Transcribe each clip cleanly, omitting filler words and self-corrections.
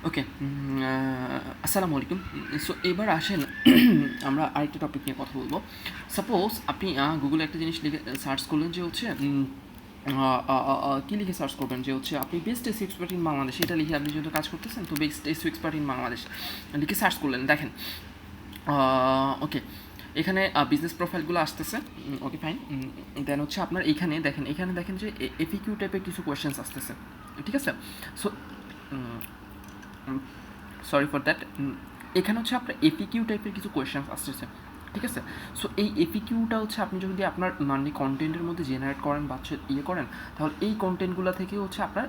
ওকে, আসসালামু আলাইকুম। সো এবার আসেন আমরা আরেকটা টপিক নিয়ে কথা বলবো। সাপোজ আপনি গুগলে একটা জিনিস লিখে সার্চ করলেন যে হচ্ছে কী লিখে সার্চ করবেন যে হচ্ছে আপনি best SEO expert in Bangladesh, এটা লিখে আপনি যেহেতু কাজ করতেছেন তো best SEO expert in Bangladesh লিখে সার্চ করলেন। দেখেন ওকে, এখানে বিজনেস প্রোফাইলগুলো আসতেছে। Okay fine. দেন হচ্ছে আপনার এখানে দেখেন যে এফিকিউ টাইপের কিছু কোয়েশ্চেন্স আসতেছে, ঠিক আছে? সো সরি ফর দ্যাট, এখানে হচ্ছে আপনার এপিকিউ টাইপের কিছু কোয়েশ্চেন আসতেছে, ঠিক আছে? সো এই এপিকিউটা হচ্ছে আপনি যদি আপনার মানে কন্টেন্টের মধ্যে জেনারেট করেন বা হচ্ছে ইয়ে করেন, তাহলে এই কন্টেন্টগুলো থেকে হচ্ছে আপনার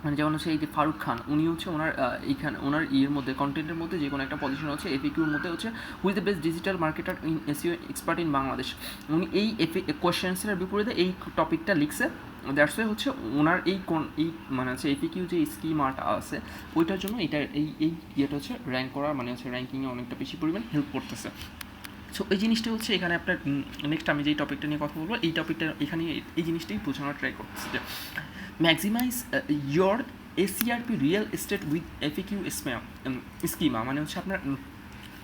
মানে যেমন হচ্ছে এই যে ফারুক খান, উনি হচ্ছে ওনার এইখানে ওনার ইয়ের মধ্যে কন্টেন্টের মধ্যে যে কোনো একটা পজিশন হচ্ছে এপিকিউর মধ্যে হচ্ছে who's the best digital marketer in SEO expert in Bangladesh. উনি এই কোয়েশ্চেন্সের বিপরীতে এই টপিকটা লিখছে। দ্যাটস ওয়ে হচ্ছে ওনার এই মানে হচ্ছে এপিকিউ যে স্কিমাটা আছে ওইটার জন্য এই ইয়েটা হচ্ছে র্যাঙ্ক করা মানে হচ্ছে র্যাঙ্কিংয়ে অনেকটা বেশি পরিমাণ হেল্প করতেছে। সো এই জিনিসটা হচ্ছে এখানে আপনার নেক্সট আমি যেই টপিকটা নিয়ে কথা বলবো এই টপিকটা এখানে এই জিনিসটাই বোঝানোর ট্রাই করতেছি যে maximize your ACRP real estate with FAQ schema, মানে হচ্ছে আপনার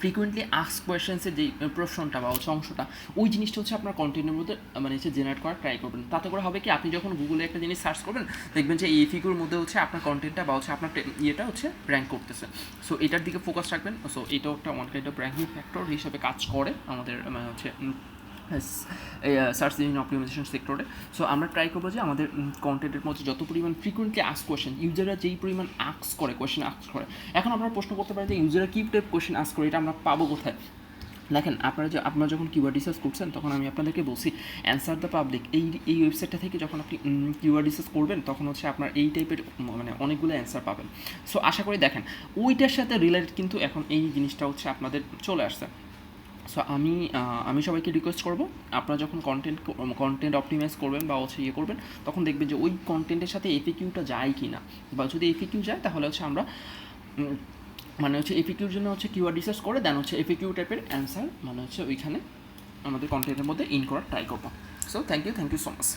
ফ্রিকুয়েন্টলি আস্ক কোয়েশ্চেন্সের যেই প্রশ্নটা বা হচ্ছে অংশটা ওই জিনিসটা হচ্ছে আপনার কন্টেন্টের মধ্যে মানে হচ্ছে জেনারেট করার ট্রাই করবেন। তাতে করে হবে কি, আপনি যখন গুগলে একটা জিনিস সার্চ করবেন দেখবেন যে এই এফিকিউর মধ্যে হচ্ছে আপনার কন্টেন্টটা বা হচ্ছে আপনার ইয়েটা হচ্ছে র্যাঙ্ক করতেছে। সো এটার দিকে ফোকাস রাখবেন। সো এটাও একটা one kind of ranking factor হিসেবে কাজ করে আমাদের মানে হচ্ছে সার্চ ইঞ্জিন অপটিমাইজেশন সেক্টরে। সো আমরা ট্রাই করবো যে আমাদের কন্টেন্টের মধ্যে যত পরিমাণ ফ্রিকুয়েন্টলি আস্ক কোয়েশ্চেন, ইউজাররা যেই পরিমাণ কোয়েশ্চেন আস্ক করে, এখন আপনারা প্রশ্ন করতে পারেন যে ইউজাররা কী টাইপ কোয়েশ্চেন আস্ক করে, এটা আমরা পাবো কোথায়? দেখেন আপনারা যখন কিওয়ার্ড রিসার্চ করছেন তখন আমি আপনাদেরকে বলছি অ্যান্সার দ্য পাবলিক এই ওয়েবসাইটটা থেকে যখন আপনি কিওয়ার্ড রিসার্চ করবেন তখন হচ্ছে আপনার এই টাইপের মানে অনেকগুলো অ্যান্সার পাবেন। সো আশা করি দেখেন ওইটার সাথে রিলেটেড কিন্তু এখন এই জিনিসটা হচ্ছে আপনাদের চলে আসছে। সো আমি সবাইকে রিকোয়েস্ট করবো, আপনারা যখন কন্টেন্ট অপটিমাইজ করবেন বা হচ্ছে ইয়ে করবেন তখন দেখবেন যে ওই কন্টেন্টের সাথে এফিকিউটা যায় কি না, বা যদি এফিকিউ যায় তাহলে হচ্ছে আমরা মানে হচ্ছে এফিকিউর জন্য হচ্ছে কিওয়ার্ড রিসার্চ করে দেন হচ্ছে এফিকিউ টাইপের অ্যান্সার মানে হচ্ছে ওইখানে আমাদের কন্টেন্টের মধ্যে ইন করার ট্রাই করবো। So thank you so much.